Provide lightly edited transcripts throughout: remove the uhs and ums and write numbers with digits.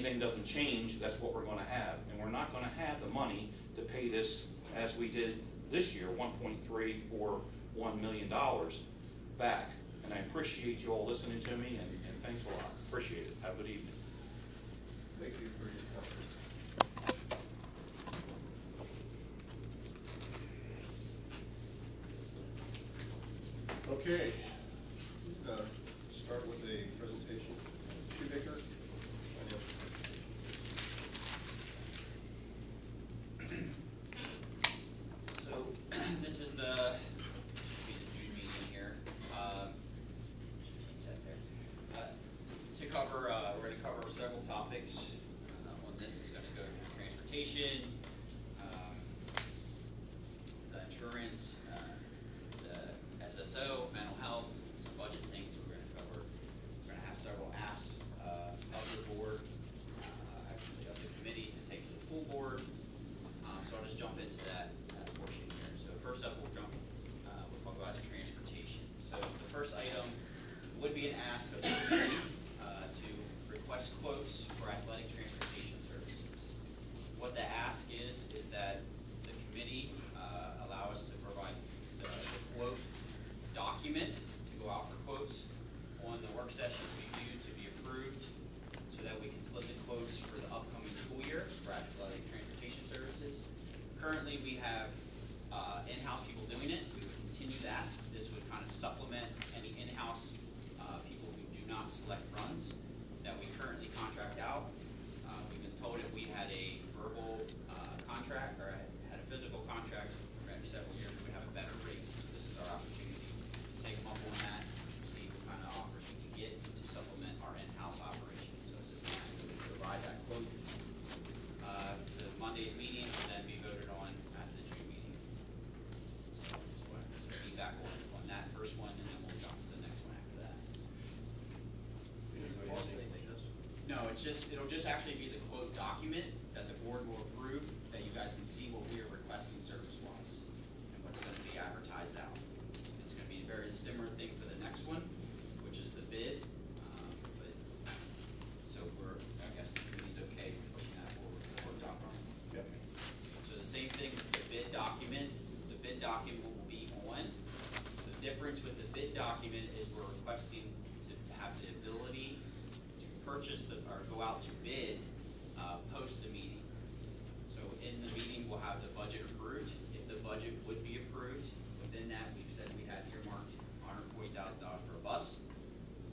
anything doesn't change, that's what we're gonna have. And we're not gonna have the money to pay this as we did this year, $1.341 million back. And I appreciate you all listening to me, and thanks a lot. Appreciate it. Have a good evening. Thank you for your comments. Okay, start with a presentation. Shoemaker. So this is the June meeting here. Change that there. To cover, we're going to cover several topics. On this is going to go to transportation, the insurance, the SSO, mental health, some budget things we're going to cover. We're going to have several asks of the board, actually of the committee, to take to the full board. So I'll just jump into that portion here. So first up, we'll talk about transportation. So the first item would be an ask of the committee to request quotes for athletic transportation services. What the ask is that the committee allow us to provide the quote document to go out for quotes on the work session we do to be approved, so that we can solicit quotes for the upcoming school year for athletic transportation services. Currently, we have in-house people doing it. We would continue that. This would kind of supplement any in-house people who do not select runs that we currently contract out. We've been told if we had a verbal contract or had a physical contract for maybe several years, we would have a better rate. So this is our opportunity to take them up on that, see what kind of offers we can get to supplement our in-house operations. So it's just nice that we provide that quote to Monday's meeting and then be voted on at the June meeting. So just want some feedback on that first one, and then we'll jump to the next one after that. No, it'll just actually be the quote document that the board will approve, that you guys can see what we are requesting service-wise and what's going to be advertised out. It's going to be a very similar thing for the next one, which is the bid. So I guess the committee's okay with pushing that forward with the quote document. Yep. So the same thing with the bid document. The bid document will be on. The difference with the bid document is we're requesting to have the ability to purchase or go out to bid post the meeting. So in the meeting, we'll have the budget approved. If the budget would be approved, within that, we've said we had earmarked $140,000 for a bus.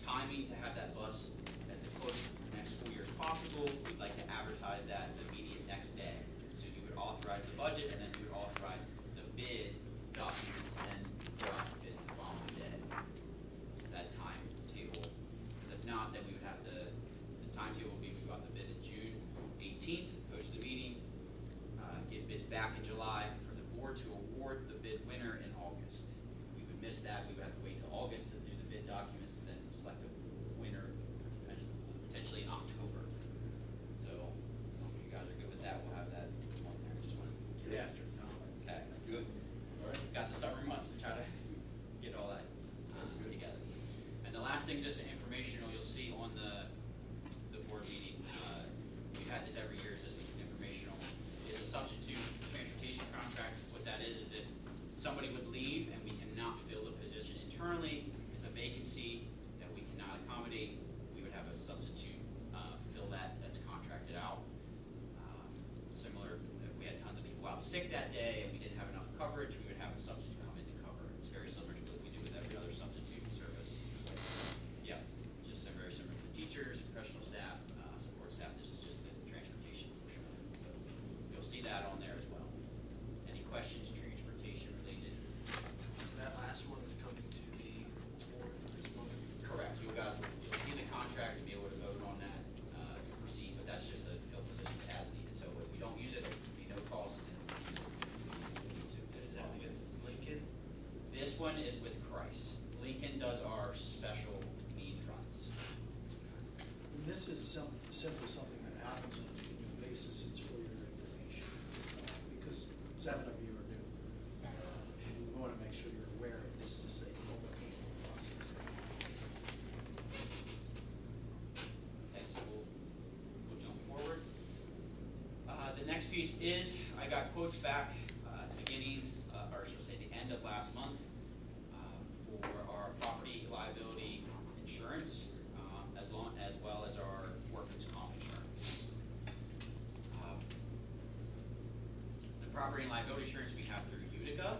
Timing to have that bus at the closest next school year as possible. We'd like to advertise that the immediate next day. So you would authorize the budget, and then you would authorize the bid document, and then go out to bids the following day. That timetable. Because if not, then we would have the timetable would be we go out the bid in June 18th, post the meeting, get bids back in July for the board to award the bid winner in August. We would miss that. We would have to wait till August to do the bid documents and then select the winner potentially in October. So as long as you guys are good with that, we'll have that on there. Just want to get after it. Okay. Good. All right. Got the summer months to try to get all that together. And the last thing is just an informational. You'll see on the board meeting. We've had this every year. It's just informational. Is a substitute transportation contract. What that is if somebody would leave and we cannot fill the position internally, it's a vacancy that we cannot accommodate. We would have a substitute fill that's contracted out. Similar, if we had tons of people out sick that day and we didn't have enough coverage, we would have a substitute come in to cover. It's very similar to what we do with every other substitute service. Yeah, just very similar for teachers, professional staff, support staff. This is just the transportation portion of it. So you'll see that on there as well. Any questions, transportation related? That last one is coming to the board this month. Correct. You'll see the contract and be able to vote on that to proceed, but that's just a fill position as needed. So if we don't use it, there will be no cost. Is that with Lincoln? This one is with Christ. Lincoln does our special need runs. And this is simply something that happens on a continual basis. It's for your information because 7 of you are new. And we want to make sure you're aware of this is a global process. Okay, so we'll jump next piece is, I got quotes back at the beginning, or should I say the end of last month, for our property liability insurance, as well as our workers' comp insurance. The property and liability insurance we have through Utica.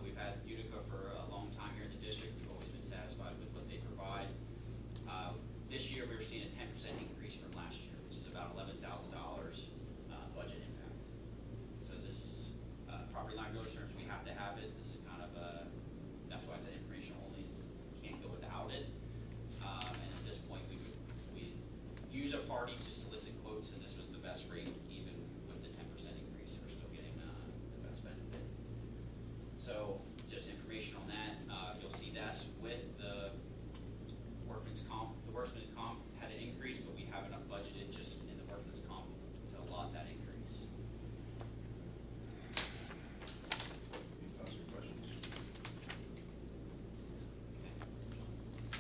We've had Utica for a long time here in the district. We've always been satisfied with what they provide. This year, we're seeing a 10% increase from last year, which is about $11,000 budget impact. So this is property liability insurance. We have to have it. This is kind of that's why it's an information only. Can't go without it. And at this point, we use a party to solicit quotes, and this was the best rate, even with the 10% increase. We're still getting the best benefit. So just information on that. You'll see that's with the workman's comp. The workman's comp had an increase, but we have enough budgeted just in the workman's comp to allot that increase. Any thoughts or questions? Okay,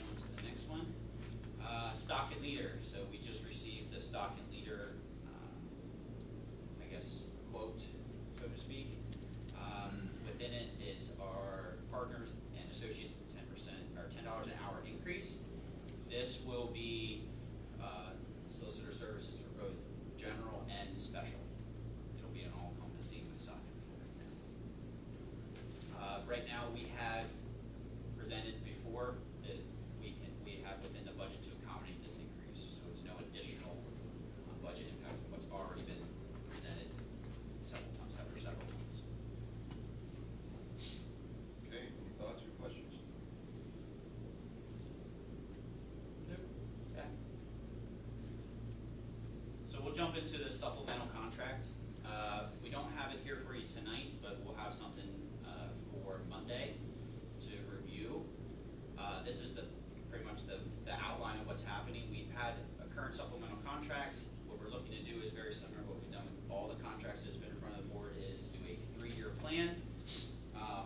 on to the next one. Stock and leader. So we just received the stock and leader, I guess, quote, so to speak. Within it is our partners and associates 10% or $10 an hour increase. This will be solicitor services for both general and special. It'll be an all-encompassing with stock and leader. Right now, we have presented before that we have within the budget to accommodate this increase. So it's no additional budget impact of what's already been presented several times after several months. Okay, any thoughts or questions? Okay. So we'll jump into the supplemental contract. We don't have it here for you tonight, but we'll have something for Monday to review. This is pretty much the outline of what's happening. We've had a current supplemental contract. What we're looking to do is very similar to what we've done with all the contracts that's been in front of the board, is do a 3-year plan.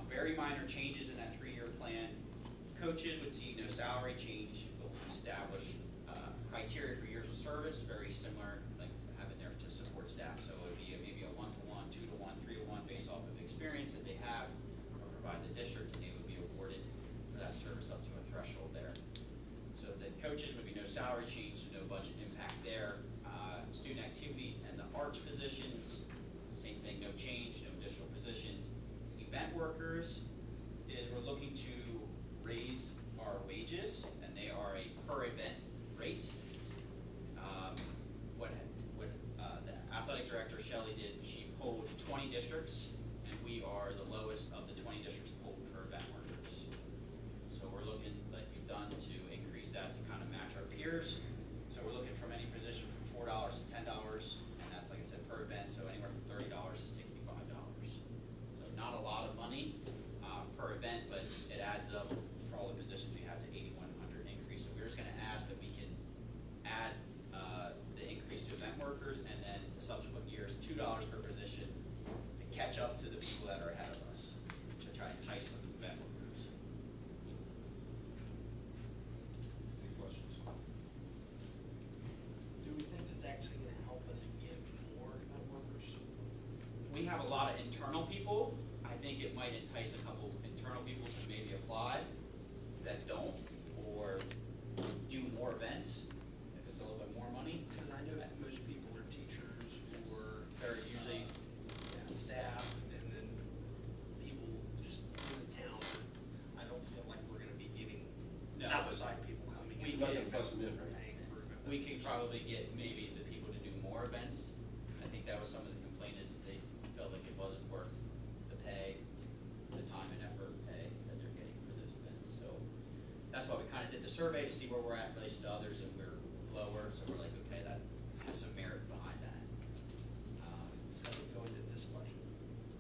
Very minor changes in that 3-year plan. Coaches would see no salary change, but we establish criteria for years of service, very similar, like having there to support staff. So it would be maybe a 1-to-1, 2-to-1, 3-to-1 based off of experience that they have or provide the district, and they would be awarded for that service up to a threshold there. So the coaches would be no salary change, so no budget impact there. Student activities and the arts positions, same thing, no change, no additional positions. Event workers is we're looking to raise our wages, and they are a per event rate. The athletic director, Shelley, did, she polled 20 districts, and we are the lowest of the 20 districts polled for event workers. So we're looking, like we've done, to increase that to kind of match our peers. So we're looking from any position from $4 to $10, and that's, like I said, per event, so anywhere from $30 to $65. So not a lot of money per event, but it adds up for all the positions we have to 8,100 increase. So we're just going to ask that we can add the increase to event workers, and then the subsequent years $2 per position to catch up to the people that are ahead of us, to try to entice some event workers. Any questions? Do we think it's actually gonna help us get more event workers? We have a lot of internal people. I think it might entice a couple internal people to maybe apply that don't, or do more events if it's a little bit more money. Because I know that most people are teachers or They're usually staff, and then people just in the town. I don't feel like we're gonna be getting No, outside people coming in. we Not can- gonna press them in, right? Paying for event We could workers. probably get maybe the people to do more events. I think that was some of the complaint, is they felt like it wasn't worth the pay, the time and effort pay that they're getting for those events. So that's why we kind of did the survey to see where we're at in relation to others, and we're lower, so we're like, okay, that has some merit behind that. That would go into this budget.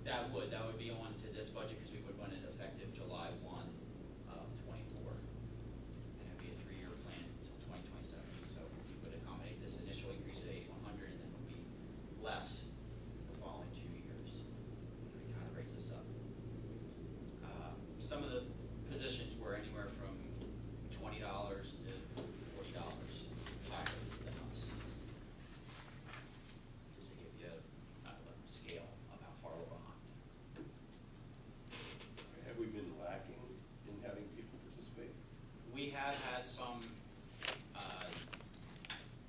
That would be on to this budget, because we would run it effective July 1 of '24. And it'd be a 3-year plan until 2027. So we would accommodate this initial increase of 8,100, and then it would be less the following 2 years. We kind of raise this up. Some of the positions were anywhere from $20 to $40 higher than us. Just to give you a have had some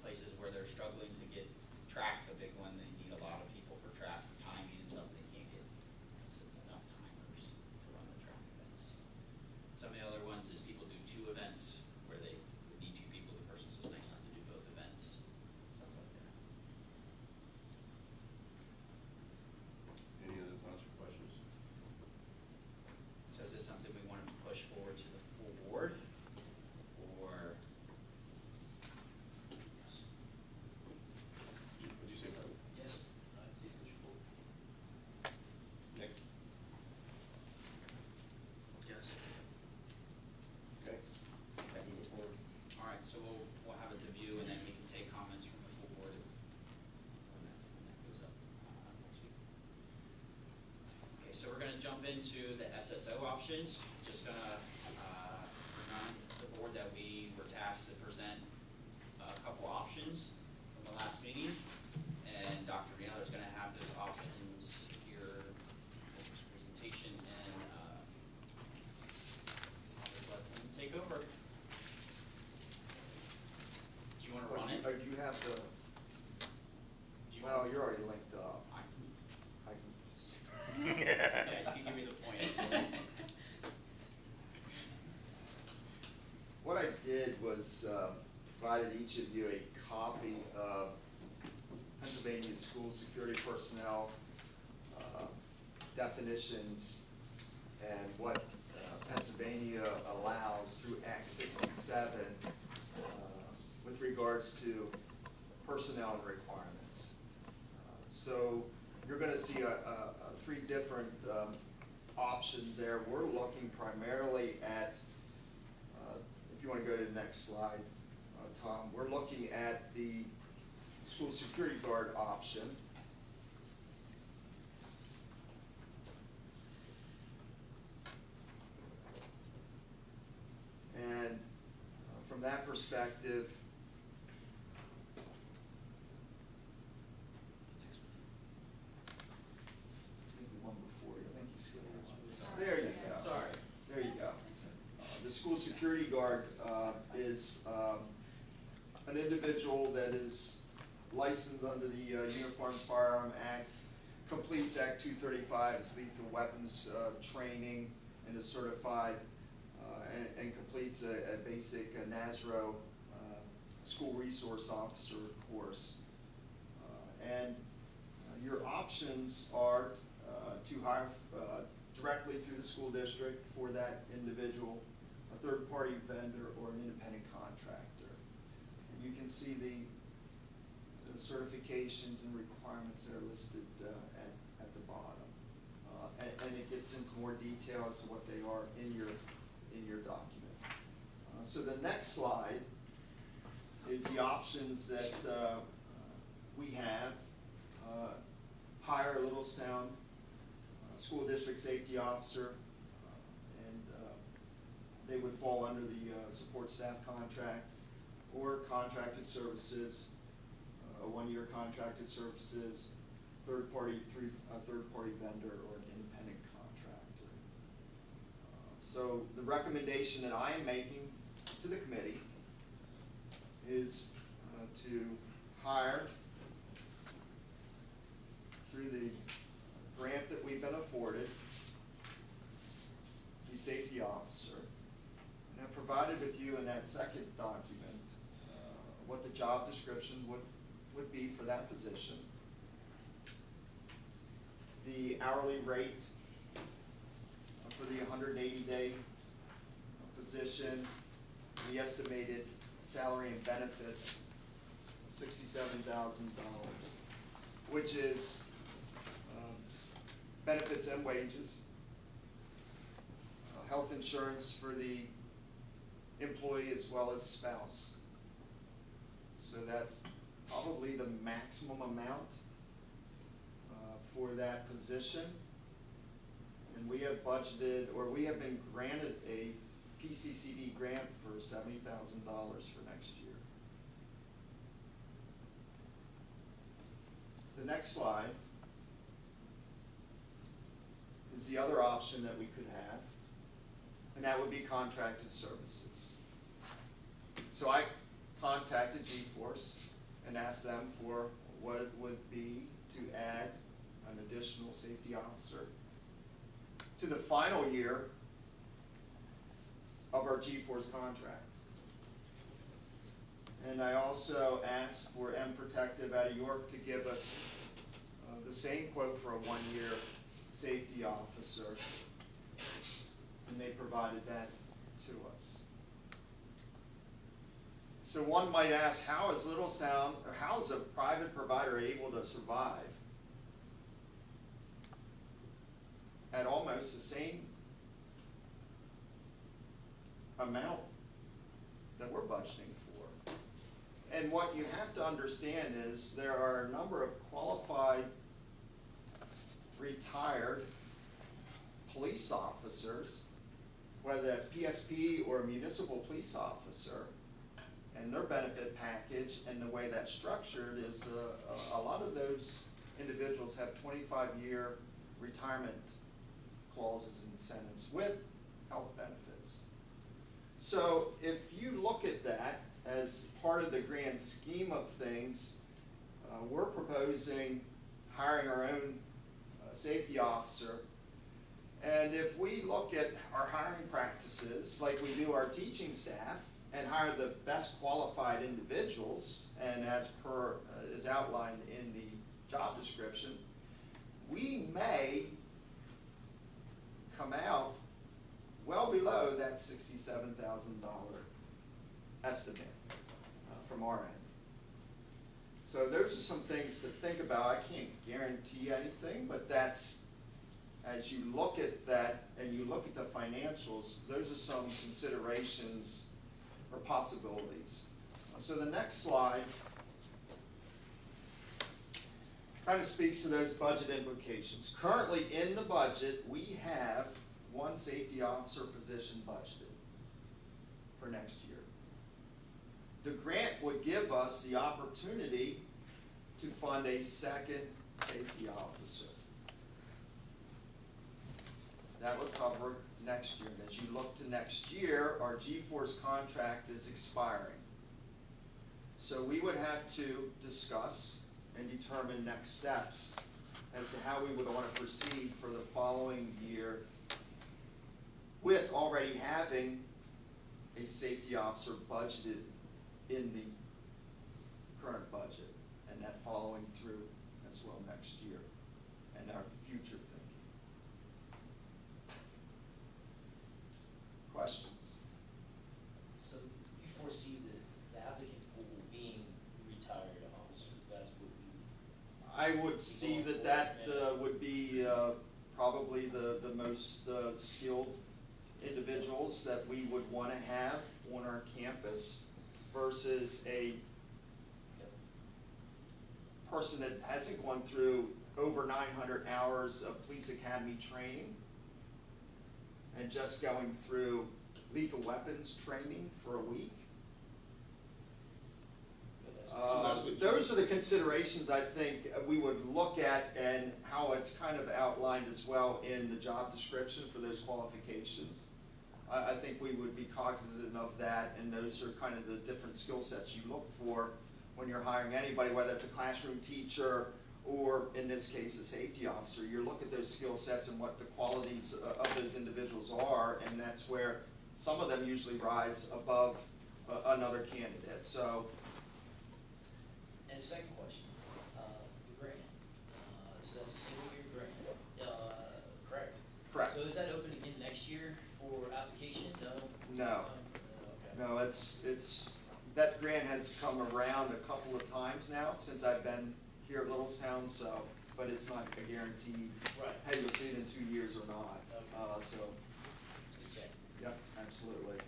places where they're struggling to get tracks. A big one, they need a lot of people for track timing and stuff. They can't get enough timers to run the track events. Some of the other ones is people do 2 events where they need 2 people. The person's just nice enough to do both events, stuff like that. Any other thoughts or questions? So is this something we want to push forward to the full board, or? Yes. What'd you say, Brian? Yes, I'd say pushable. Nick? Yes. Okay. Move it forward. All right, so we'll have it to view, and then we can take comments from the full board when that goes up next week. Okay, so we're gonna jump into the SSO options. Just gonna remind the board that we were tasked to present a couple options from the last meeting, and Dr. Rialer is gonna have those options here for his presentation, and I'll just let him take over. Do you want to run it? Or do you have the, Do you well, want- you're already linked up. I can, I can, yeah, you can give me the point. what I did was provided each of you a copy of Pennsylvania school security personnel definitions and what Pennsylvania allows through Act 67 with regards to personnel and requirements. So you're going to see 3 different options there. We're looking primarily at, if you want to go to the next slide, Tom, we're looking at the school security guard option. And from that perspective, the one before you, I think you skipped one. There you go. Sorry. There you go. The school security guard is an individual that is licensed under the Uniform Firearm Act, completes Act 235, it's lethal weapons training, and is certified, and completes a basic NASRO school resource officer course. And your options are to hire directly through the school district for that individual, a third-party vendor, or an independent contractor. And you can see the certifications and requirements that are listed at the bottom. And it gets into more detail as to what they are in your document. So the next slide is the options that we have. Hire a Littlestown school district safety officer, and they would fall under the support staff contract or contracted services, a 1-year contracted services, through a third-party vendor or an independent contractor. So the recommendation that I am making to the committee is to hire through the grant that we've been afforded the safety officer. And I've provided with you in that second document what the job description would be for that position, the hourly rate for the 180-day position, the estimated salary and benefits of $67,000, which is benefits and wages, health insurance for the employee as well as spouse. So that's probably the maximum amount for that position. And we have budgeted, or we have been granted a PCCD grant for $70,000 for next year. The next slide is the other option that we could have, and that would be contracted services. So I contacted G-Force and asked them for what it would be to add an additional safety officer to the final year of our G-Force contract. And I also asked for M Protective out of York to give us the same quote for a one-year safety officer, and they provided that to us. So one might ask, how is Littlestown, or how is a private provider able to survive at almost the same amount that we're budgeting for? And what you have to understand is there are a number of qualified, retired police officers, whether that's PSP or a municipal police officer, and their benefit package and the way that's structured is a lot of those individuals have 25-year retirement clauses and incentives with health benefits. So if you look at that as part of the grand scheme of things, we're proposing hiring our own safety officer. And if we look at our hiring practices, like we do our teaching staff, and hire the best qualified individuals, and as per is outlined in the job description, we may come out well below that $67,000 estimate from our end. So those are some things to think about. I can't guarantee anything, but that's, as you look at that and you look at the financials, those are some considerations or possibilities. So the next slide kind of speaks to those budget implications. Currently in the budget, we have one safety officer position budgeted for next year. The grant would give us the opportunity to fund a second safety officer. That would cover next year. And as you look to next year, our G-Force contract is expiring. So we would have to discuss and determine next steps as to how we would want to proceed for the following year with already having a safety officer budgeted in the current budget, and that following through as well next year and our future thinking. Questions? So you foresee the applicant pool being retired officers, that's what we... I would see that would be probably the most skilled individuals that we would want to have on our campus versus a person that hasn't gone through over 900 hours of police academy training and just going through lethal weapons training for a week. Those are the considerations I think we would look at, and how it's kind of outlined as well in the job description for those qualifications. I think we would be cognizant of that, and those are kind of the different skill sets you look for when you're hiring anybody, whether it's a classroom teacher or, in this case, a safety officer. You look at those skill sets and what the qualities of those individuals are, and that's where some of them usually rise above another candidate. So. And second question, the grant. So that's a single-year grant, correct? Correct. So is that open again next year for application? No? No. Okay. No, it's that grant has come around a couple of times now since I've been here at Littlestown, so, but it's not a guaranteed, Right. hey, you'll see it in 2 years or not. Okay. Okay. Yep, absolutely.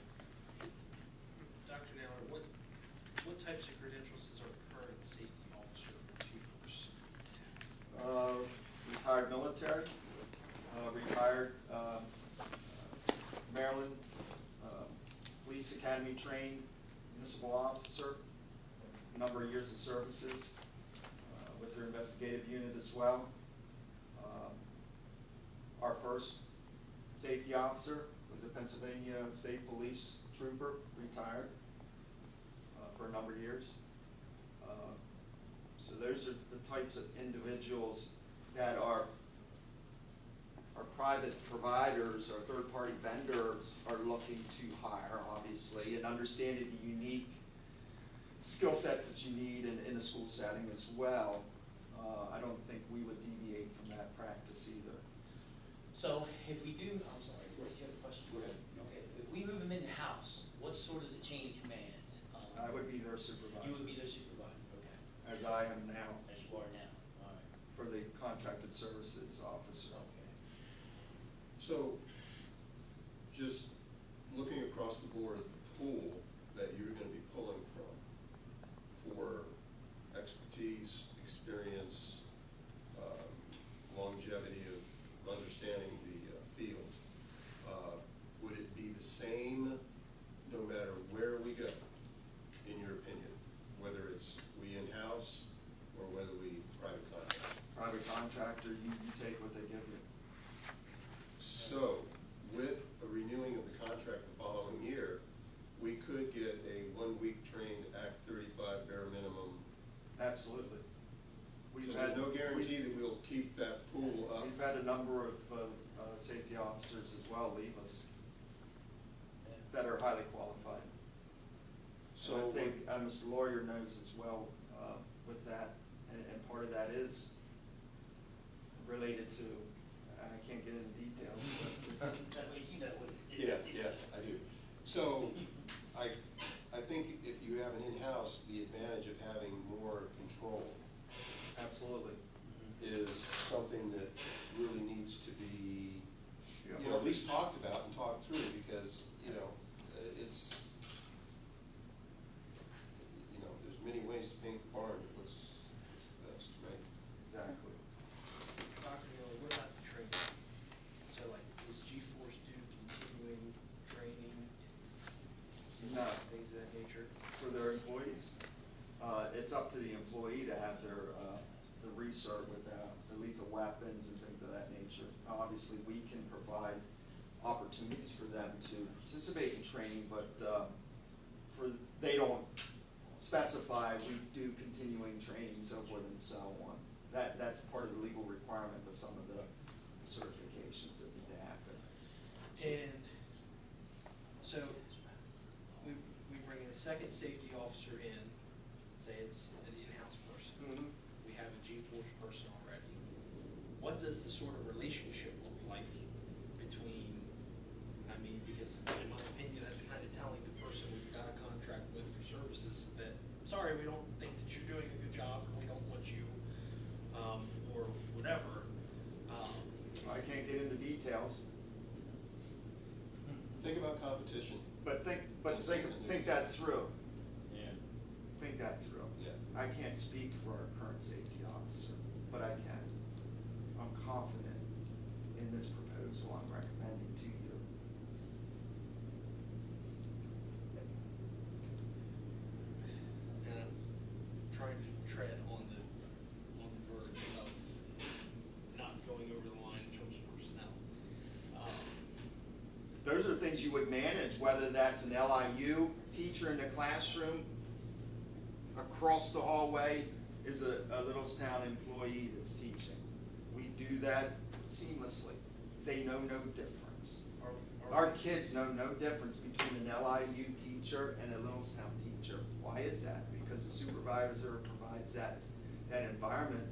Dr. Naylor, what types of credentials does our current safety officer for G-Force have? Retired military, retired Maryland Police Academy trained municipal officer, a number of years of services with their investigative unit as well. Our first safety officer was a Pennsylvania State Police trooper, retired. for a number of years. So those are the types of individuals that are private providers or third-party vendors are looking to hire, obviously, and understanding the unique skill set that you need in a school setting as well. I don't think we would deviate from that practice either. So if we do, I'm sorry, do you have a question? Go ahead. Okay, if we move them in-house, what's sort of the chain of command? I would be their supervisor. You would be their supervisor, okay, As I am now, as you are now, all right, for the contracted services officer. okay. So, just looking across the board, the pool that you're gonna be pulling from for expertise, experience, longevity of understanding the field, would it be the same no matter where we go, in your opinion? Whether it's we in-house or whether we private contract? Private contractor, you take what they give you. So, with a renewing of the contract the following year, we could get a 1-week trained Act 35 bare minimum. Absolutely. So there's no guarantee that we'll keep that pool up. We've had a number of safety officers as well leave us that are highly qualified. So And I think Mr. Lawyer knows as well with that, and part of that is related to, I can't get into details, but it's, That way you know what it Yeah, is. yeah, I do. So, I think if you have an in-house, the advantage of having more control absolutely. is something that really needs to be, Yeah. at least talked about and talked through, because, it's, there's many ways to paint the barn, but what's the best, right? Exactly. Dr. Miller, what about the training? So like, does G-Force do continuing training? No. Things of that nature? For their employees, it's up to the employee to have their, the recert with the lethal weapons and things of that nature. Obviously, we can provide opportunities for them to participate in training, but they don't specify we do continuing training, so forth and so on. That's part of the legal requirement with some of the certifications that need to happen. And so we bring a second safety officer in, say it's an in-house person. We have a G-Force person already. What does the sort of relationship look like between, because in my opinion, that's kind of telling the person we've got a contract with for services that, sorry, we don't think that you're doing a good job, we don't want you, or whatever. I can't get into details, Think about competition. but think that through. Yeah. Think that through. Yeah. I can't speak for our current safety officer, but I can. I'm confident in this proposal I'm recommending to you. And I'm trying to tread on the verge of not going over the line in terms of personnel. Those are things you would manage, whether that's an LIU teacher in the classroom, across the hallway is a Littlestown employee that's teaching. We do that seamlessly. They know no difference. Our kids know no difference between an LIU teacher and a Littlestown teacher. Why is that? Because the supervisor provides that environment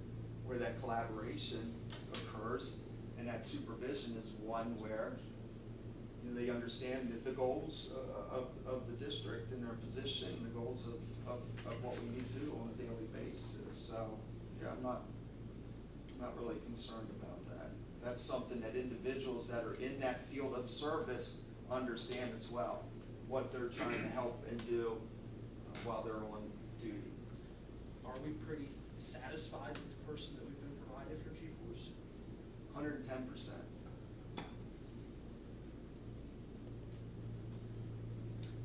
where that collaboration occurs, and that supervision is one where they understand that the goals of the district and their position, the goals of what we need to do on a daily basis. So, yeah, I'm not really concerned about that. That's something that individuals that are in that field of service understand as well, what they're trying to help and do while they're on duty. Are we pretty satisfied with the person that we've been provided for G-Force? 110%.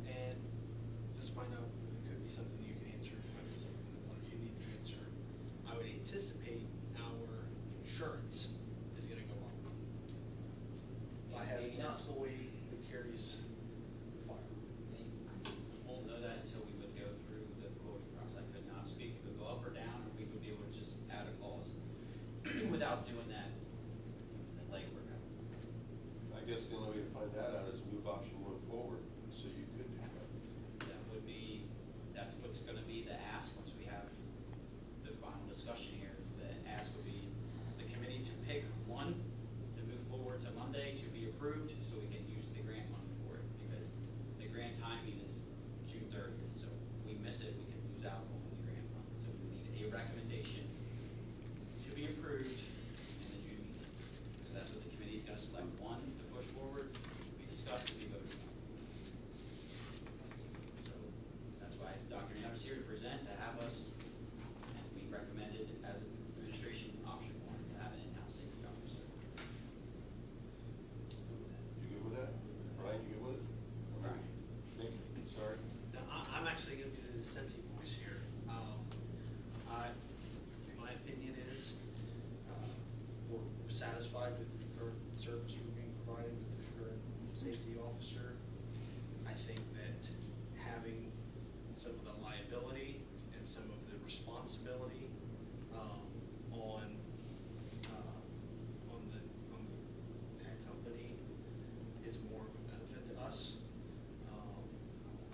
And this might not, it could be something you can answer, it might be something that one of you need to answer. I would anticipate our insurance is gonna go up. By having an employee that carries the firearm. We won't know that until we would go through the dissenting voice here. My opinion is, we're satisfied with the current service we're being provided with the current safety officer. I think that having some of the liability and some of the responsibility on the head company is more of a benefit to us.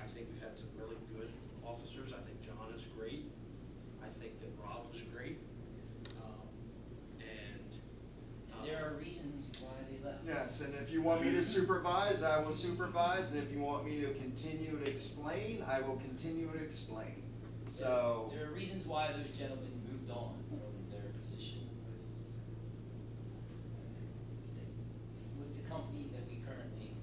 I think we've had some really good officers. I think John is great. I think that Rob was great. And there are reasons why they left. Yes, and if you want me to supervise, I will supervise, and if you want me to continue to explain, I will continue to explain. So, There are reasons why those gentlemen moved on from their position with the company that we currently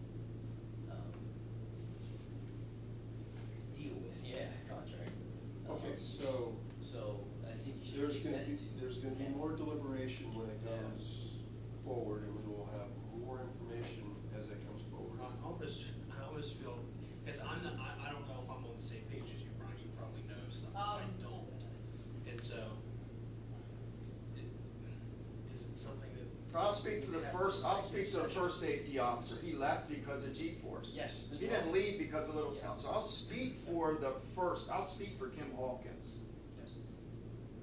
deal with, contract. Okay, so So I think you should there's take gonna that be, into. there's gonna be account. more deliberation when it Yeah. goes forward, and we will have more information as it comes forward. I always feel, because I don't know if I'm on the same page as you, Brian, you probably know stuff that I don't. And so, is it something that? I'll speak to the first safety officer. He left because of G-Force. Yes, Mr. He didn't Hawkins. leave because of Little Town. So I'll speak for I'll speak for Kim Hawkins. Yes.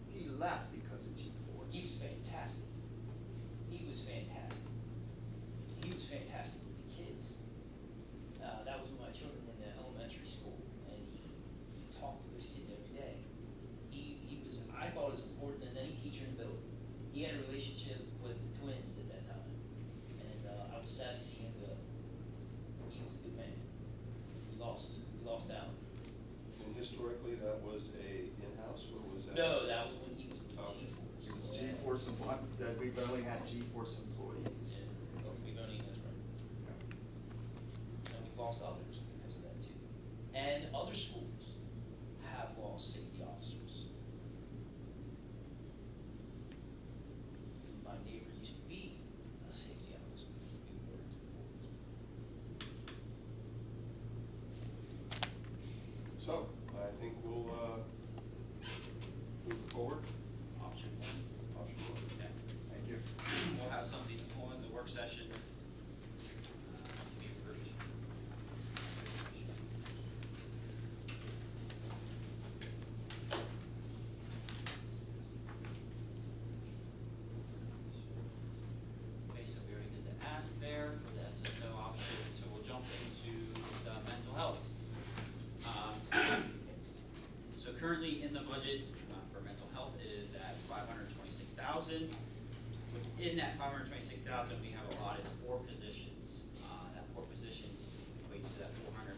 He left because of G-Force. He was fantastic. He was fantastic. He was fantastic with the kids. That was with my children in the elementary school, and he talked to those kids every day. He was, I thought, as important as any teacher in the building. He had a relationship with the twins at that time, and I was sad to see him go. He was a good man. We lost out. And historically, that was a in-house, or was that? No, that was when he was with Oh. G-Force. It's G-Force, that we've only had G-Force employees. We've only, that's right. And we've lost others because of that too. And other schools have lost safety officers. My neighbor used to be a safety officer. We worked for. So, I think we'll, move forward. Option one. Option one. Okay. Thank you. We'll have something on the work session to be approved. Okay, so we already did the ask there for the SSO option, so we'll jump into the mental health. So currently in the budget for mental health is that $526,000. Within that $526,000, we have allotted 4 positions. That 4 positions equates to that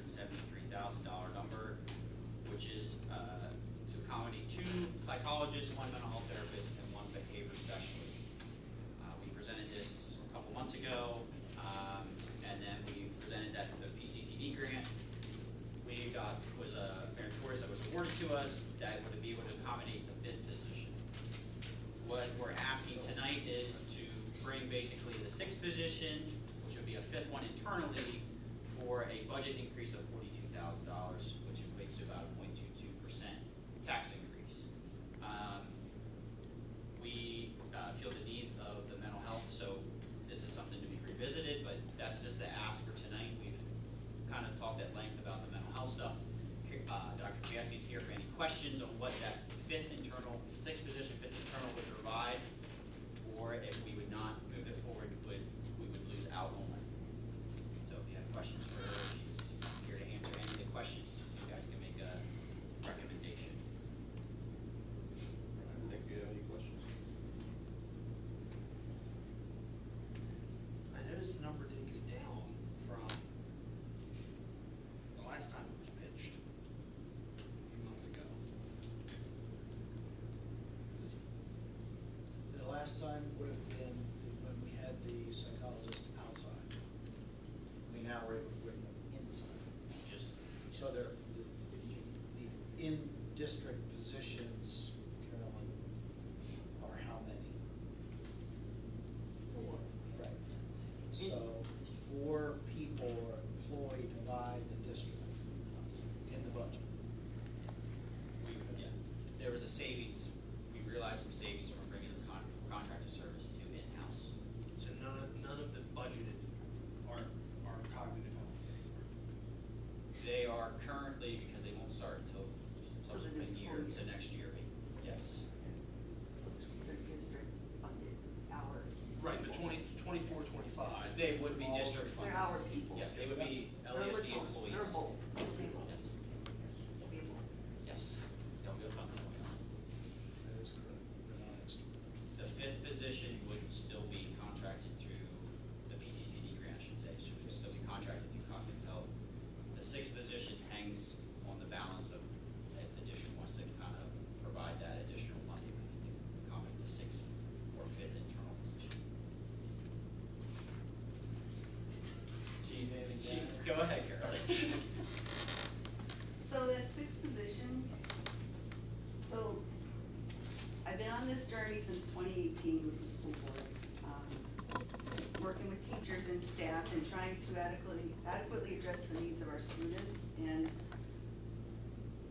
$473,000 number, which is to accommodate 2 psychologists, 1 mental health therapist, and 1 behavior specialist. We presented this a couple months ago, and then we presented that the PCCD grant we got was a merit choice that was awarded to us that would be able to accommodate the 5th position. What we're asking tonight is to bring basically the 6th position, which would be a 5th one internally, for a budget increase of $42,000, which equates to about a 0.22% tax increase. We feel the need of the mental health, so this is something to be revisited, but that's just the ask for tonight. We've kind of talked at length about the mental health stuff. Dr. Kwiaski's here for any questions on what that 6th position, 5th internal would provide, or if we would not move it forward, we would lose out on it. So if you have questions for her, she's here to answer any of the questions, so you guys can make a recommendation. Nick, do you have any questions? I noticed the number didn't go down from the last time it was pitched, a few months ago. The last time would have been when we had the psychologist outside. We now are able to bring them inside. So the in-district positions, Carolyn, are how many? 4. Right. So 4 people are employed by the district in the budget. savings, we realized some savings from bringing the contracted service to in-house. So none of the budgeted are cognitive health. They are currently, because they won't start until Till the subsequent next year, school to year. next year, yes. They're district funded hour. Right, but 24, 25. They would be all- district funded. They're our people. Yes, they would be LASD employees. They're both, people. Yes, People. yes. Don't go fund. That is correct. They're not extra. The fifth position would still be contracted through the PCCD grant, I should say, should still be contracted through Cognitive Health. The sixth position hangs on the balance of, if the district wants to kind of provide that additional money, we need to accommodate the sixth or fifth internal position. Chief, anything to add? Go ahead, Carol. So that sixth position, so I've been on this journey since 2018 with the school board, working with teachers and staff and trying to adequately address the needs of our students. And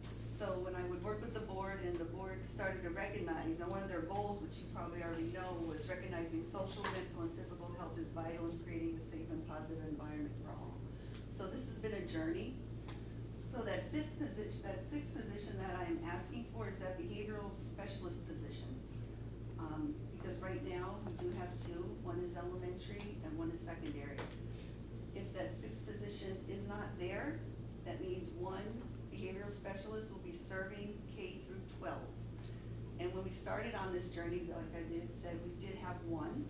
so when I would work with the board and the board started to recognize, and one of their goals, which you probably already know, was recognizing social, mental, and physical health is vital in creating a safe and positive environment for all. So this has been a journey. So that sixth position that I'm asking for is that behavioral specialist position. Because right now, we do have two, one is elementary and one is secondary. If that sixth position is not there, that means one behavioral specialist will be serving K through 12. And when we started on this journey, like I said, we did have one.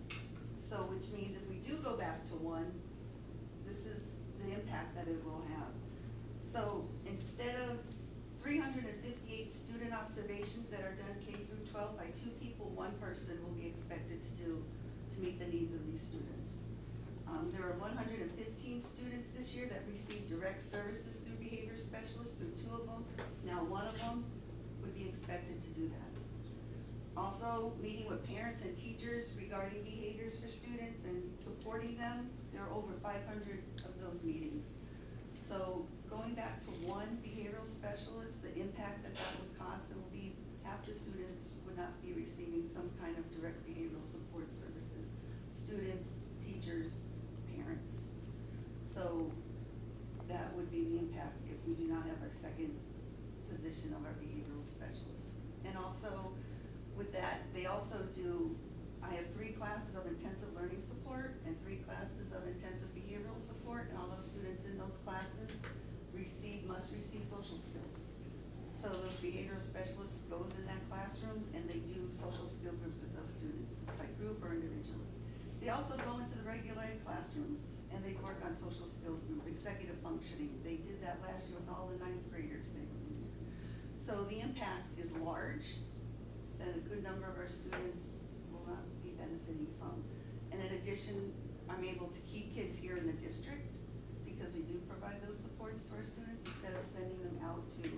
So which means if we do go back to one, this is the impact that it will have. So instead of 358 student observations that are done K through 12 by two people, one person will be expected to do to meet the needs of these students. There are 115 students this year that received direct services through behavior specialists, through two of them. Now one of them would be expected to do that. Also, meeting with parents and teachers regarding behaviors for students and supporting them, there are over 500 of those meetings. So going back to one behavioral specialist, the impact that would cost, it will be half the students would not be receiving some kind of direct behavioral support services. Students, teachers, parents. So that would be the impact if we do not have our second position of our behavioral specialist. And also with that, they also do, I have 3 classes of intensive learning support and 3 classes of intensive behavioral support, and all those students in those classes must receive social skills. So those behavioral specialists goes in that classrooms and they do social skill groups with those students, by group or individually. They also go into the regular ed classrooms and they work on social skills group, executive functioning. They did that last year with all the 9th graders they were in there. So the impact is large that a good number of our students will not be benefiting from. And in addition, I'm able to keep kids here in the district because we do provide those supports to our students instead of sending them out to,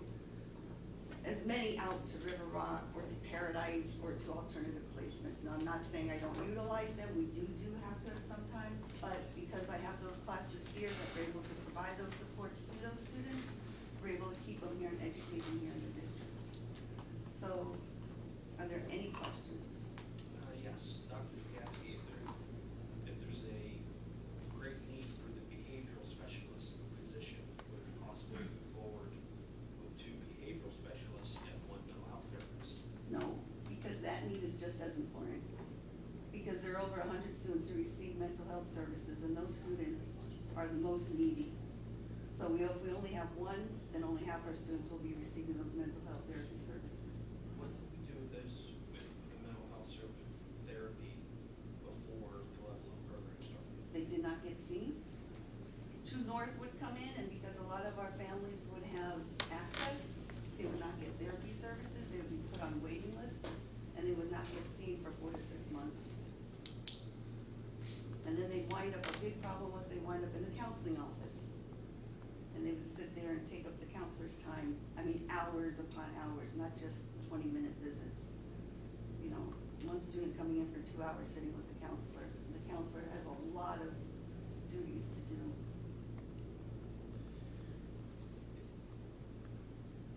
as many out to River Rock or to Paradise or to alternative placements. Now, I'm not saying I don't utilize them, we do have to sometimes, but because I have those classes here that we're able to provide those supports to those students, we're able to keep them here and educate them here in the district. So, are there any questions? Yes, Dr. Fiaski, if there's a great need for the behavioral specialist position, would it possibly move forward with 2 behavioral specialists and 1 mental health therapist? No, because that need is just as important. Because there are over 100 students who receive mental health services, and those students are the most needy. So if we only have 1, then only half our students will be receiving those mental health therapy services. What did we do with those, with the mental health therapy before the level of program started? They did not get seen. True North would come in, and because a lot of our families would have access, they would not get therapy services, they would be put on waiting lists, and they would not get seen for 4 to 6 months. And then they'd wind up, a big problem was they wind up in the counseling office. And they would sit there and take up the counselor's time, I mean, hours upon hours, not just 20-minute visits. You know, one student coming in for 2 hours sitting with the counselor. The counselor has a lot of duties to do.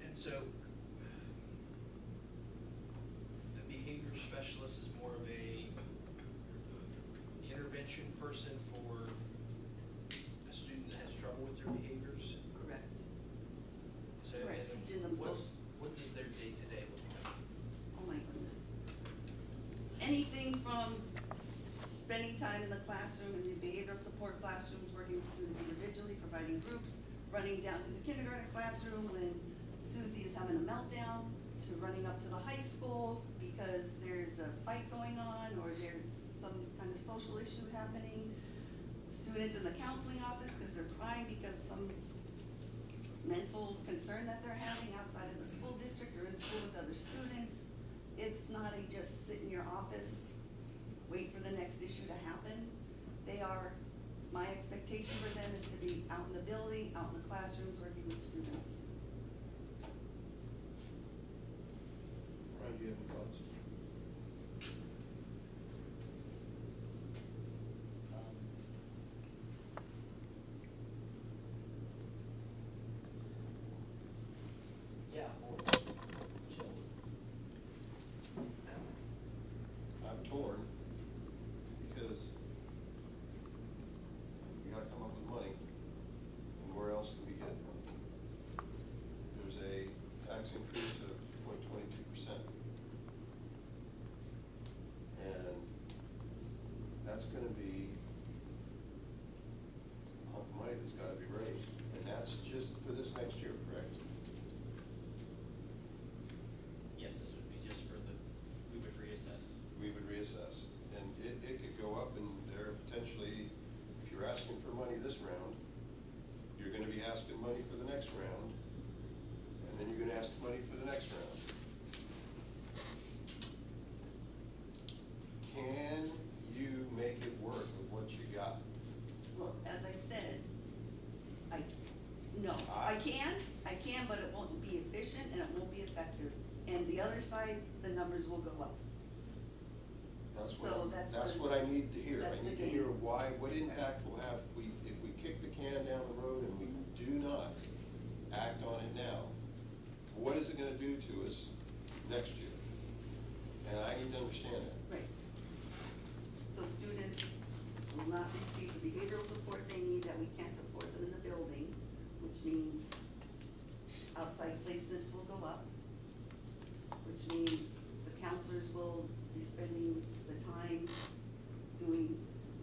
And so, specialist is more of a intervention person for a student that has trouble with their behaviors? Correct. So, Correct, and teaching them what, social- what does their day-to-day look like? Oh my goodness. Anything from spending time in the classroom, in the behavioral support classrooms, working with students individually, providing groups, running down to the kindergarten classroom when Susie is having a meltdown, to running up to the high school because there's a fight going on or there's some kind of social issue happening. Students in the counseling office because they're crying because some mental concern that they're having outside of the school district or in school with other students. It's not a just sit in your office, wait for the next issue to happen. My expectation for them is to be out in the building, out in the classrooms, working with students. Ryan, do you have any thoughts? Yeah, for children. I'm torn because we gotta come up with money, and where else can we get money? There's a tax increase of 0.22%. And that's gonna be a hunk of money that's gotta be raised, and that's just for this next year, correct? Yes, this would be just for we would reassess. We would reassess. And it could go up, and there potentially, if you're asking for money this round, you're gonna be asking money for the next round, and then you're gonna ask money for the next round. Can you make it work with what you got? Well, as I said, no, I can, but it won't be efficient and it won't be effective. And the other side, the numbers will go up. That's So that's that's the- what I need to hear. I that's the need to game. hear what impact we'll have if we kick the can down the road and we do not act on it now. What is it gonna do to us next year? And I need to understand that. Right. So students will not receive the behavioral support they need, that we can't support them in the building, which means outside placements will go up, which means the counselors will be spending the time doing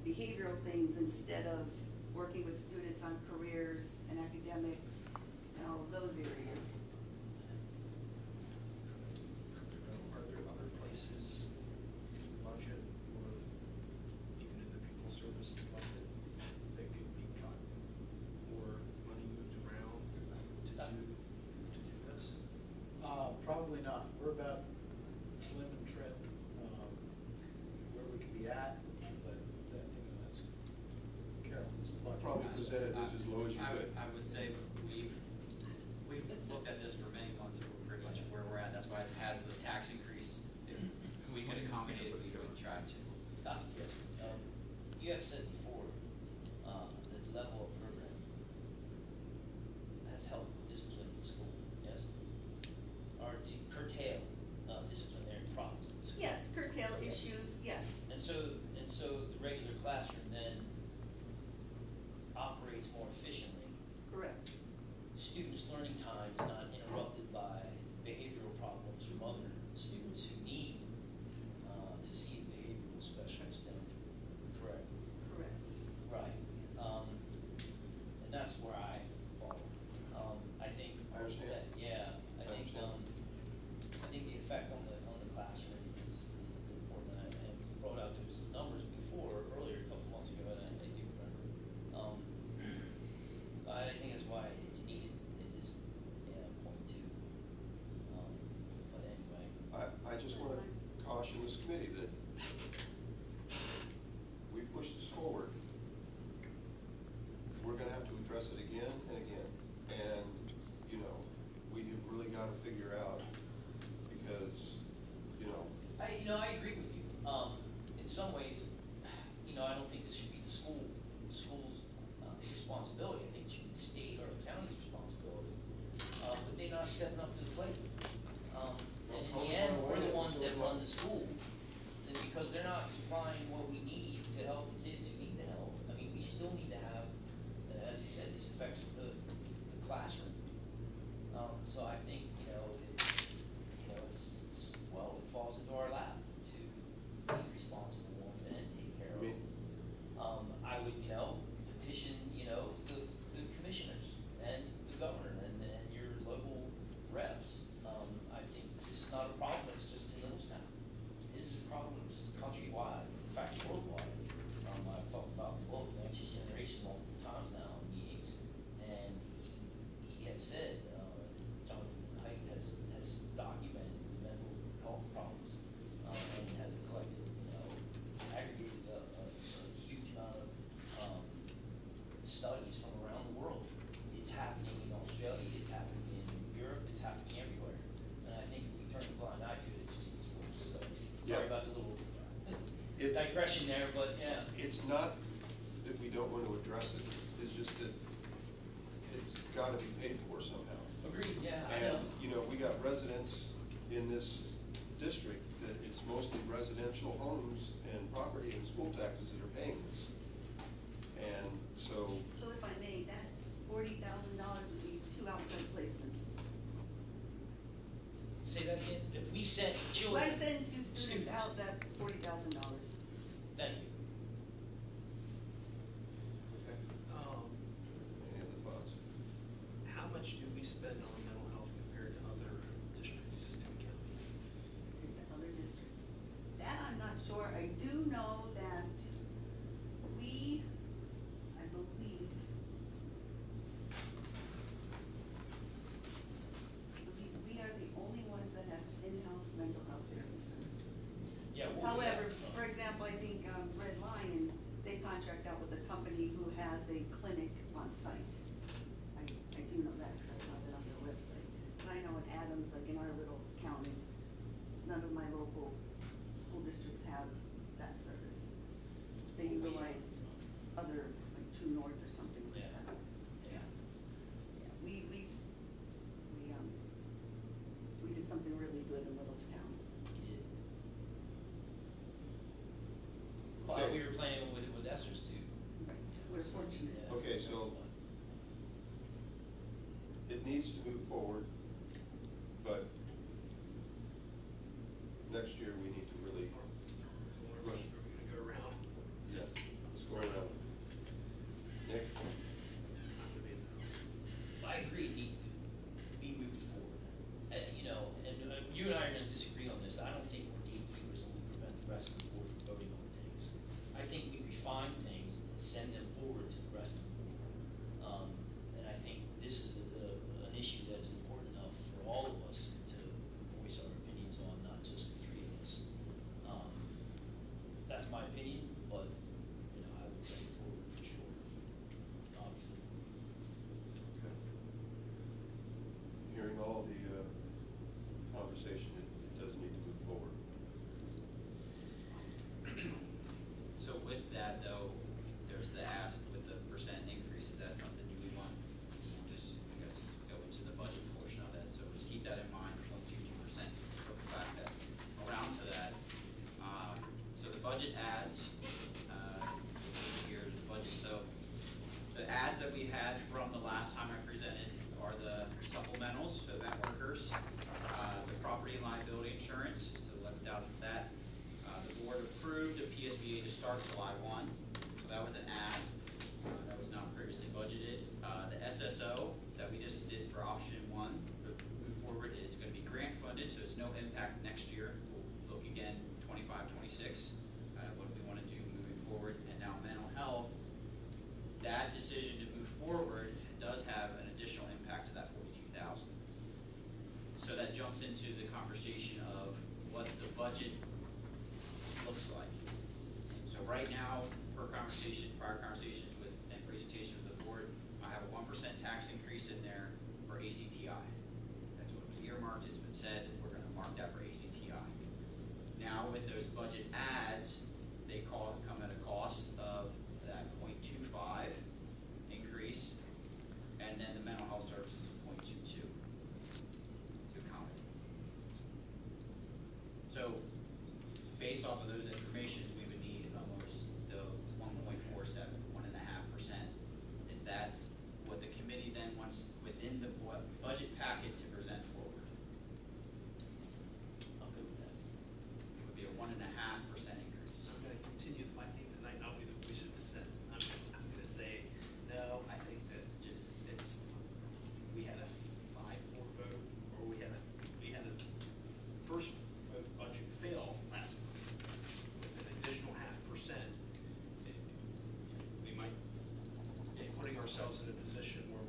behavioral things instead of working with students on careers and academics and all of those areas. Are there other places in the budget or even in the pupil service budget that could be cut or money moved around to do this? Probably not. We're about slim and trim, where we could be at, but that's Carolyn's budget. Probably presented this as low as you could. I would say we've looked at this for many months, and we're pretty much where we're at. That's why it has the tax increase. If we could accommodate it, we would try to. Dr. Field, you have said before, that the level of program has helped discipline in school, yes? Or curtail disciplinary problems in school? Yes, curtail issues, yes. And so the regular classroom then operates more efficiently. Correct. Students' learning time is not interrupted by behavioral problems from other students who need to see a behavioral specialist then, correct? Correct. Right. And that's where I fall. I think. I understand. that- Yeah, I I think, understand. I think the effect on the classroom is important. And you brought out those numbers before, earlier, a couple months ago, and I do remember. I think that's why it's needed. It is, yeah, 0.2. But anyway. I just want to caution this committee that we push this forward. We're going to have to address it again and again. And, we have really got to figure out because, I agree with you. In some ways, I don't think this should be the school's responsibility. I think it should be the state or the county's responsibility. But they're not stepping up to the plate. And in the end, we're the ones that run the school. because they're not supplying what we need to help the kids who need the help. I mean, we still need to have, as you said, this affects the classroom. So I think, well, it falls into our lap to be responsible ones and take care of I it. mean, I would, petition, the commissioners and the governor and your local reps. I think this is not a problem, it's just in Littlestown. This is a problem countrywide, in fact, worldwide. I've talked about the book, Next Generation, multiple times now in meetings, and he has said, Jonathan Haidt has documented mental health problems, and has collected, aggregated a huge amount of studies from around the world. It's happening in Australia, it's happening in Europe, it's happening everywhere. And I think if we turn a blind eye to it, it just gets worse. So, Yeah. sorry about the little It's- digression there, but yeah. It's not that we don't want to address it, it's just that it's gotta be paid for somehow. Agreed, yeah, I And, know. we got residents in this district that it's mostly residential homes and property and school taxes that are paying this. And so, So if I may, that $40,000 would be 2 outside placements. Say that again, if we send If children. I send 2 students out, that's $40,000. Thank you. okay, any other thoughts? How much do we spend on mental health compared to other districts in the county? The other districts. That I'm not sure. I do know that we, I believe we are the only ones that have in-house mental health therapy services. Yeah. However, for example, I think Red Lion, they contract out with a company who has a clinic on site. I do know that because I saw that on their website. But I know in Adams, like in our little county, none of my local school districts have that service. They utilize other, like True North or something like Yeah. that. Yeah. Yeah, we did something really good in Littlestown. We did. Well, Okay. we were playing with Essers too. We're fortunate. Yeah. Okay, so it needs to move forward, but next year we need to really, Are we gonna go around? yeah, let's go around. Nick? I'm gonna be in the- I agree, it needs to be moved forward. And you and I are gonna disagree on this. I don't think we're gatekeepers and we prevent the rest of the board from voting on things. I think we refine things and send them forward to the rest of the board. And I think this is an issue that's important enough for all of us to voice our opinions on, not just the three of us. That's my opinion, but, I would send it forward for sure, obviously. Okay. Hearing all the conversation, it does need to move forward. So with that though, there's the ask with the percent increase, is that something you would want? We'll just, I guess, go into the budget portion of that, so just keep that in mind, 0.22%, circle back that, around to that. So the budget adds, here's the budget, so the adds that we had from the last time I presented are the supplementals, so event workers, the property and liability insurance, so 11,000 for that. The board approved a PSBA to start July 1, so that was an add. That was not previously budgeted. The SSO that we just did for option 1, move forward, is going to be grant funded, so it's no impact next year. We'll look again 25, 26, what we want to do moving forward. And now mental health, that decision to move forward does have an additional impact to that 42,000. So that jumps into the conversation of what the budget looks like. So right now, prior conversations with, and presentation with the board, I have a 1% tax increase in there for ACTI. That's what was earmarked, it's been said, we're gonna mark that for ACTI. Now with those budget adds, they come at a cost of that 0.25 increase, and then the mental health services of 0.22 to accommodate. So based off of those informations, we would need almost the 1.47, 1.5%. Is that what the committee then wants within the budget packet to present forward? I'll go with that. It would be a 1.5% increase. I'm gonna continue with my theme tonight, I'll be the voice of dissent. I'm gonna say, no, I think that just, we had a 5-4 vote, or we had a first vote budget fail last month with an additional 0.5%. We might be putting ourselves in a position where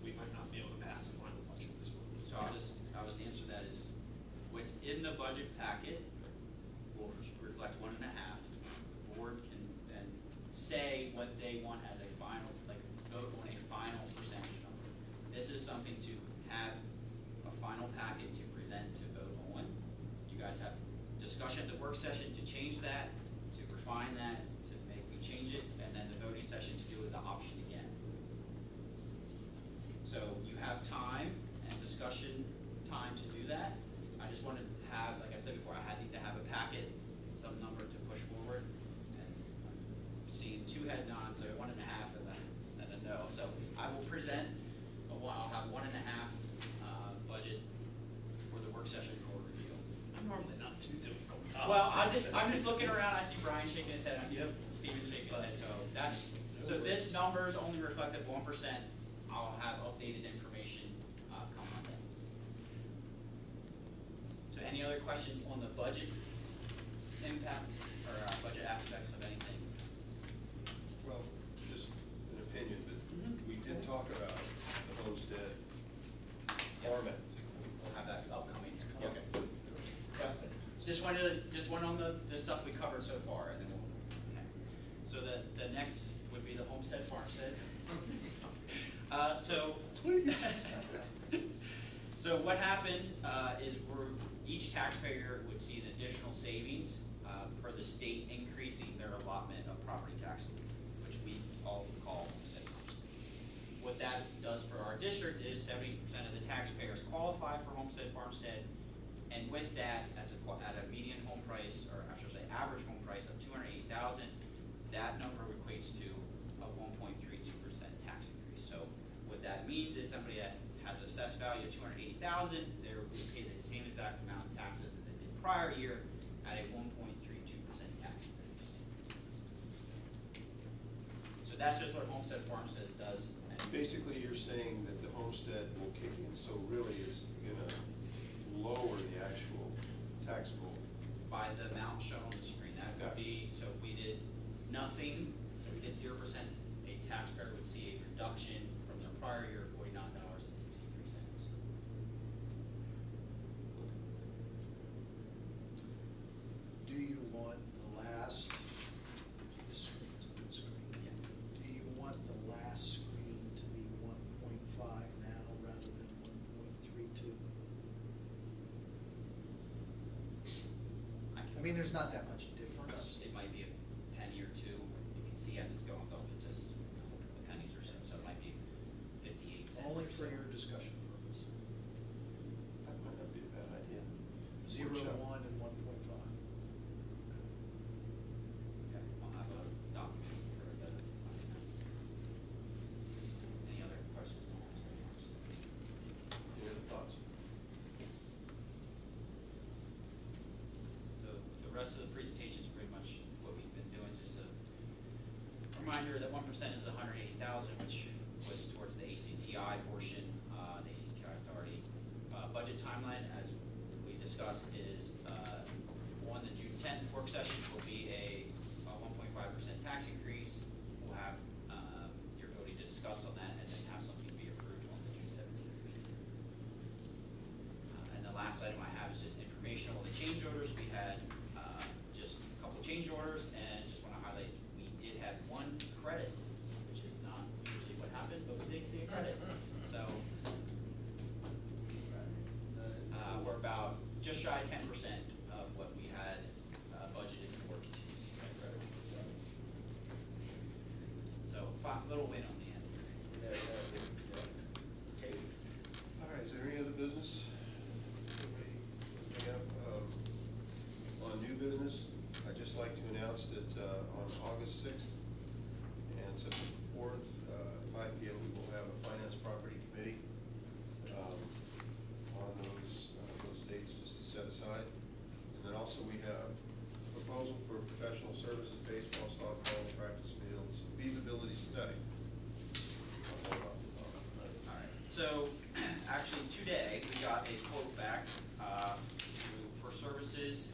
we might not be able to pass a final budget this month. So I'll just answer that is, what's in the budget packet will reflect 1.5. The board can then say what they want as a final, like vote on a final percentage number. This is something to have a final packet to present to vote on. You guys have discussion at the work session to change that, to refine that, to maybe change it, and then the voting session to do the option again. So you have time and discussion time to do that. I just wanted to have, like I said before, I had to have a packet, some number to push forward. And I'm seeing 2 head nods, so 1.5 and a no. So I will present, I'll have 1.5 budget for the work session for review. I'm normally not too difficult. Well, I'm just looking around, I see Brian shaking his head, I see Steven shaking his head, so this number is only reflective of 1%. I'll have updated information come Monday. So any other questions on the budget impact or budget aspects of anything? Well, just an opinion, but we did talk about the homestead format. We'll have that upcoming. Okay. Just one on the stuff we covered so far, and then we'll, okay. So the next would be the homestead farmstead. So what happened is each taxpayer would see an additional savings per the state increasing their allotment of property tax, which we all call homestead farmstead. What that does for our district is 70% of the taxpayers qualify for homestead farmstead, and with that, at a median home price, or I should say average home price of $280,000, that number equates to a 1.32% tax increase. So what that means is somebody that has an assessed value of $280,000, they will pay the same exact amount of taxes that they did prior year at a 1.32% tax increase. So that's just what homestead farmstead does. Basically, you're saying that the homestead will kick in, so really it's gonna lower the actual taxable. By the amount shown on the screen, that would be, so if we did nothing, so we did 0%, a taxpayer would see a reduction from their prior year of $49.63. Do you want the last, this screen, Yeah. do you want the last screen to be 1.5 now rather than 1.32? I mean, there's not that much difference. It might be a penny or two. You can see as it's going up, it just, the pennies or so, so it might be 58 cents. Only or for so. your discussion purpose. That might not be a bad idea. 0 to Workshop. 1 and 1.5. Okay, I'll have a document for the. Any other questions on homestead farmstead? Any other thoughts? So the rest of the presentation is pretty much what we've been doing, just a reminder that 1% is 180,000, which was towards the ACTI portion, the ACTI authority. Budget timeline, as we discussed, is on the June 10th work session will be a 1.5% tax increase. We'll have your ability to discuss on that and then have something be approved on the June 17th meeting. And the last item I have is just informational on the change orders. We had just a couple of change orders, and just want to highlight, we did have one credit, which is not usually what happened, but we did see a credit. So we're about just shy of 10% of what we had budgeted for contingency credit. So little win on the end. All right, is there any other business? Anybody bring up, on new business, announced that on August 6th and September 4th, 5 p.m., we will have a finance property committee on those dates just to set aside. And then also we have a proposal for professional services, baseball, softball, practice fields, feasibility study. All right, so actually today, we got a quote back for services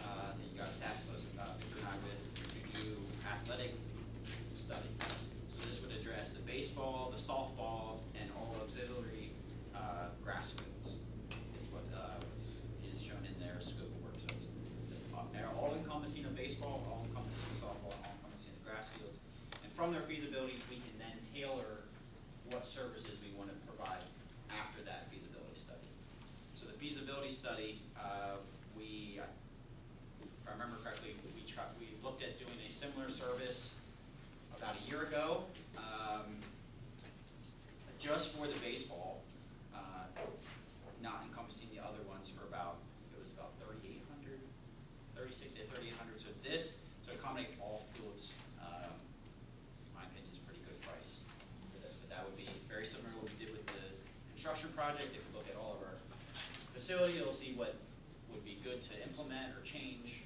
that you guys tasked us, Victor and I, with, to do athletic study. So this would address the baseball, the softball, and all auxiliary grass fields is what is shown in their scope of work. So it's all encompassing of baseball, all encompassing of softball, all encompassing of grass fields. And from their feasibility, we can then tailor what services we want to provide after that feasibility study. So the feasibility study, if I remember correctly, we looked at doing a similar service about a year ago, just for the baseball, not encompassing the other ones for about, it was about 3,800, 3,600 to 3,800. So this, to accommodate all fields, in my opinion, is a pretty good price for this. But that would be very similar to what we did with the construction project. If you look at all of our facility, you'll see what would be good to implement or change.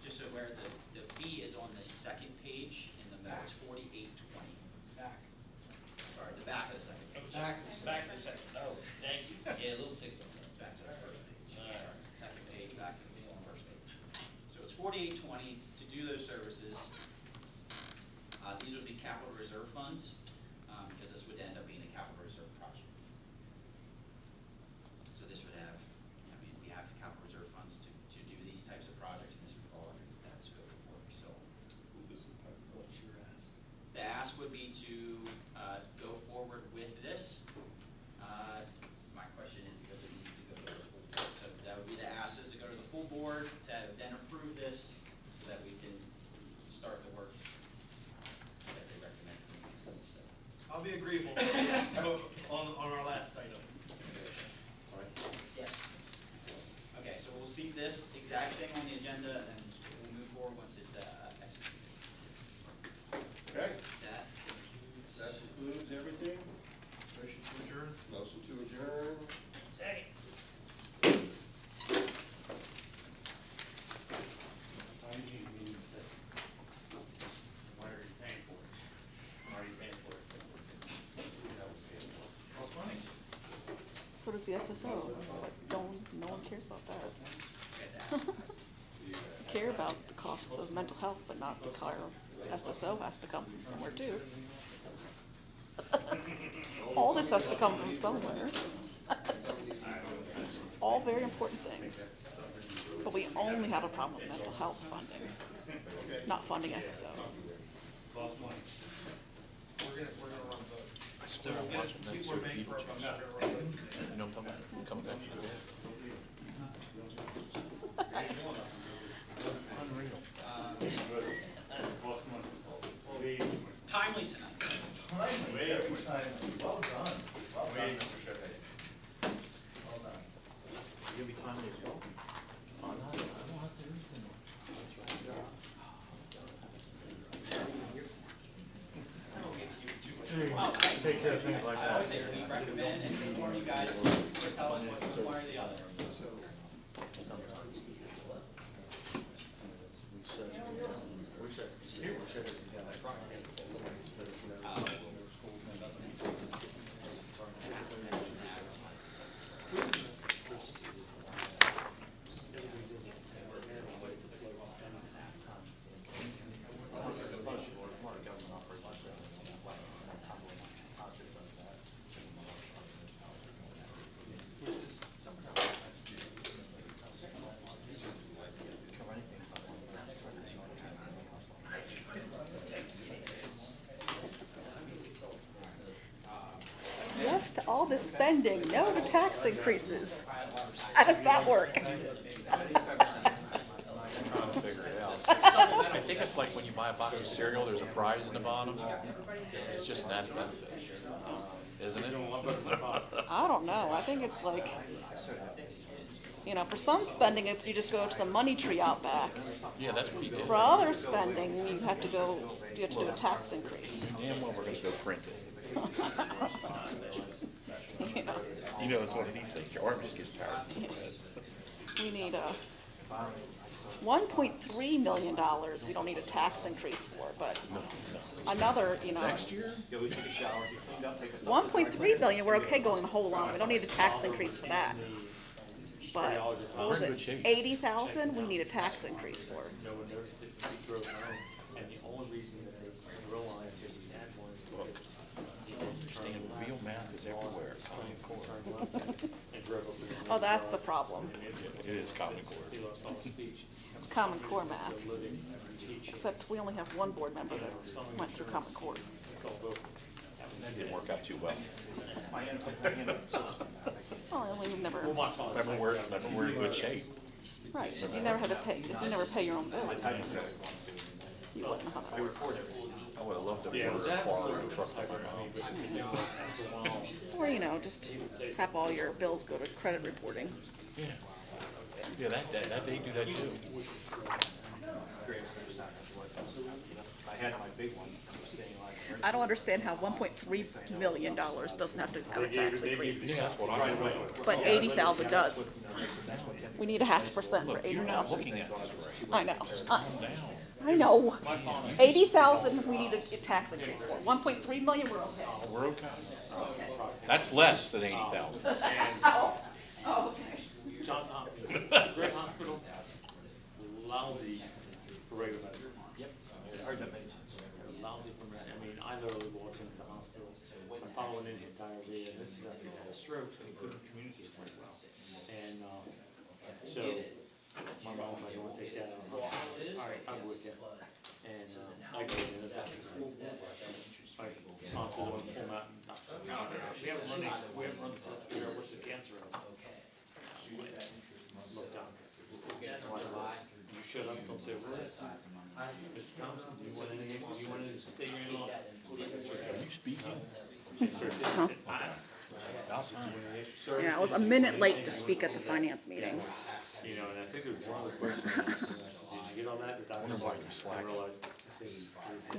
Just so where the fee is on the second page in the middle, it's $48.20. Back. Sorry, the back of the second page. Back. Back in a second. Oh, thank you. Yeah, a little fix on that. Back to the first page. All right. Second page, back to the first page. So it's $48.20 to do those services. These would be capital reserve funds, because this would end up being a capital reserve project. So this would have, we have capital reserve funds to do these types of projects, and this would fall under that scope of work. So What's your ask? the ask would be to go forward with this. My question is, does it need to go to the full board? So that would be the ask, is to go to the full board to then approve this so that we can start the work that they recommend. I'll be agreeable on our last item. Yes. Okay, so we'll see this exact thing on the agenda and we'll move forward once it's executed. Okay, That that concludes everything. Motion to adjourn? Motion to adjourn. Second. Why are you paying for it? Why are you paying for it? Cost money. So does the SSO. No one cares about that. Care about the cost of mental health, but not the car. SSO has to come from somewhere too. All this has to come from somewhere. All very important things. But we only have a problem with mental health funding, not funding SSOs. Cost money. We're gonna run vote. I swear I'm watching that People are certain paying people for it, change. but I'm not gonna run vote. You know what I'm talking about? Coming back from the dead. Unreal. Cost money. timely tonight. Well done. Well done. Well done. You gonna be timely as well? I don't have to do anything. Take care of things like I always that. say we recommend and inform you guys to tell us what's one way or the other. Yes to all this spending, no to tax increases. How does that work? Trying to figure it out. I think it's like when you buy a box of cereal, there's a prize in the bottom. It's just an added benefit. isn't it? I don't know, I think it's like, you know, for some spending, it's, you just go to the money tree out back. Yeah, that's what he did. For other spending, you have to do a tax increase. Damn well we're gonna go print it. You know, You know, it's one of these things, your arm just gets tired. we need $1.3 million, we don't need a tax increase for, but another, you know. Next year? 1.3 million, we're okay going the whole line, we don't need a tax increase for that. But, what was We're in it, good shape. 80,000, we need a tax increase for. No one noticed it, we drove home, and the only reason that they realized that we had one is because Understand, real math is everywhere, Common Core. turned left and drove up there. Oh, that's the problem, It is Common Core. He lost all his speech. it's Common Core math, So living and teaching, except we only have one board member that went through Common Core. it's all vocal. That didn't work out too well. Oh, well, you've never, Remember, we're in good shape. right, you never had to pay, you never pay your own bill. You wouldn't know how that works. I would've loved to Yeah, order a that car was or a truck like my mom. but the thing was, after a while, Or, you know, just have all your bills go to credit reporting. Yeah. Yeah, that they do that too. I had my big one, I was staying like. I don't understand how $1.3 million doesn't have to have a tax increase, Yeah, that's what I would. but 80,000 does. We need 0.5% for Look, you're not 80,000. looking at this right. I know. Calm down. I know. 80,000, we need a tax increase for. 1.3 million, we're okay. We're okay. That's less than 80,000. Oh, okay. Johnson Hopkins, great hospital, lousy for regular medicine. Yep. I heard that mentioned. Lousy for, I mean, I literally walked into the hospital, my father went in with diarrhea, and this is after he had a stroke, and he couldn't communicate very well. And, so, my mom's like, I wanna take Dad out of the hospital. All right, I'm with you. And, I go in, and the doctor's cool. My mom says, I want to pull him out. No, we haven't run the test to figure out what the cancer is. Look, Doc, you shut up, don't say a word. Mr. Thompson, do you want to stay here any longer? Are you speaking? Yeah, I was a minute late to speak at the finance meeting. You know, and I think it was one of the questions I asked him, I said, did you get all that? The doctor Wonder why said, you're slacking. I realized, I said,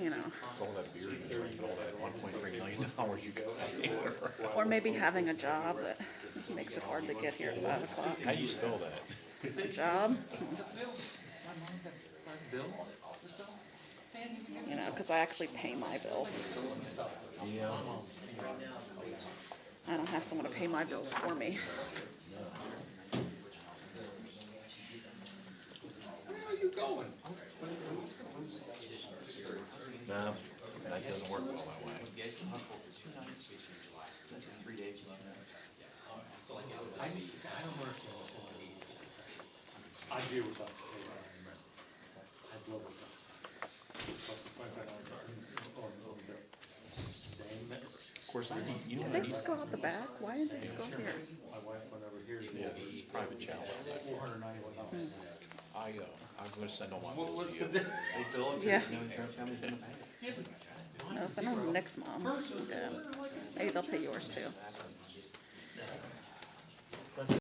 You know, It's all that beer you drink, all that $1.3 million you got. or maybe having a job that makes it hard to get here at 5 o'clock. How do you spell that? A job, you know, because I actually pay my bills. Yeah. I don't have someone to pay my bills for me. where are you going? No, that doesn't work well that way. I deal with us. I love with us. Of course, you know Did what they I need? just go out the back? Why didn't they just go here? My wife went over here. Yeah, it's private channel. $491. I'm gonna send all my bills to you. Yeah. No, send them to Nick's mom. Yeah. Maybe they'll pay yours too.